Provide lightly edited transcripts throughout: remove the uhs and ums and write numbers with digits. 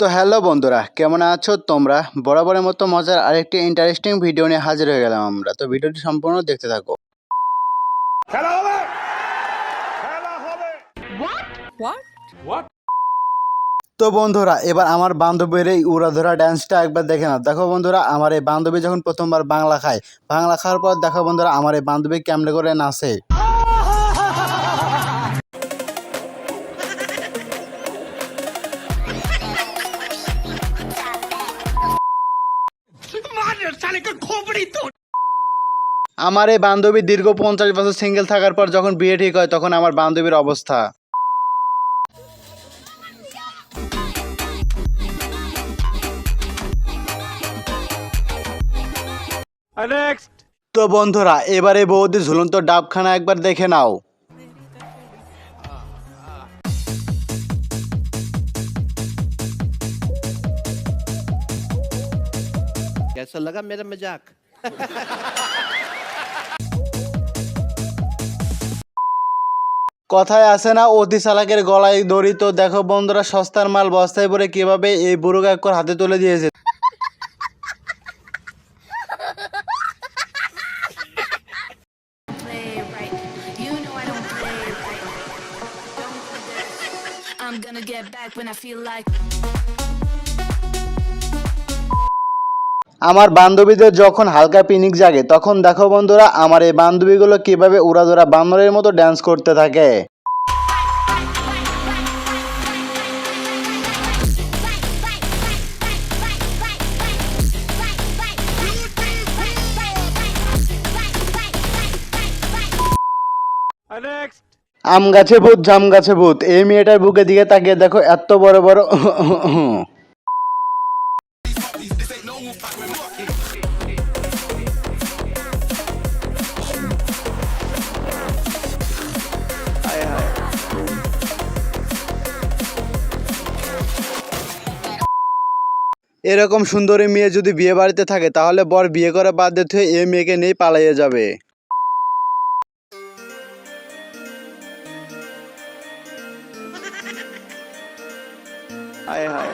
তো হ্যালো বন্ধুরা, কেমন আছো তোমরা? বরাবরের মতো মজার আরেকটি ইন্টারেস্টিং ভিডিও নিয়ে হাজির হয়ে গেলাম আমরা। তো ভিডিওটি সম্পূর্ণ দেখতে থাকো। খেলা হবে খেলা হবে তো বন্ধুরা, এবার আমার বান্ধবীর এই উড়াধরা ড্যান্সটা একবার দেখে নাও। দেখো বন্ধুরা, আমার এই বান্ধবী যখন প্রথমবার বাংলা খায়, বাংলা খাওয়ার পর দেখো বন্ধুরা আমার এই বান্ধবী কেমনে করে নাচে। আমার এই বান্ধবী দীর্ঘ 50 বছর সিঙ্গেল থাকার পর যখন বিয়ে ঠিক হয়, তখন আমার বান্ধবীর অবস্থা। নেক্সট তো বন্ধুরা, এবারে বৌদি ঝুলন্ত ডাবখানা একবার দেখে নাও। कैसा लगा मेरा मजाक? কথায় আছে না, অতি চালাকের গলায় দড়ি। তো দেখো বন্ধুরা, সস্তার মাল বস্তায় পরে কিভাবে এই বুড়ো কাকুর হাতে তুলে দিয়েছে। Play it right. You know I don't play it right. Don't do this. I'm gonna get back when I feel like. আমার বান্ধবীদের যখন হালকা পিনিক জাগে, তখন দেখো বন্ধুরা আমার এই বান্ধবীগুলো কিভাবে উড়াধরা বান্দরের মতো ড্যান্স করতে থাকে। নেক্সট আম গাছে ভূত, জাম গাছে ভূত। এই মেয়েটার বুকের দিকে তাকিয়ে দেখো, এত বড় বড় এরকম সুন্দরী মেয়ে যদি বিয়ে বাড়িতে থাকে, তাহলে বর বিয়ে করে বাদ দিতে হয়ে এই মেয়েকে নিয়ে পালাইয়ে যাবে। হায় হায়।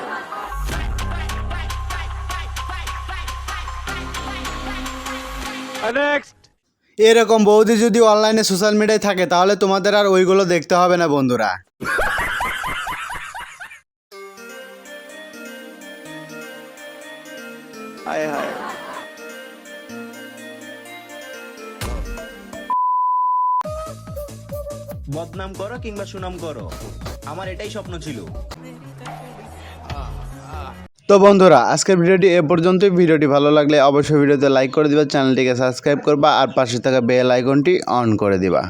নেক্সট এরকম বৌদি যদি অনলাইনে সোশ্যাল মিডিয়ায় থাকে, তাহলে তোমাদের আর ওইগুলো দেখতে হবে না বন্ধুরা। হায় হায়। বদনাম করো কিংবা সুনাম করো, আমার এটাই স্বপ্ন ছিল। তো বন্ধুরা, আজকের ভিডিওটি এ পর্যন্তই। ভিডিওটি ভালো লাগলে অবশ্যই ভিডিওতে লাইক করে দিবা, চ্যানেলটিকে সাবস্ক্রাইব করবা আর পাশে থাকা বেল আইকনটি অন করে দিবা।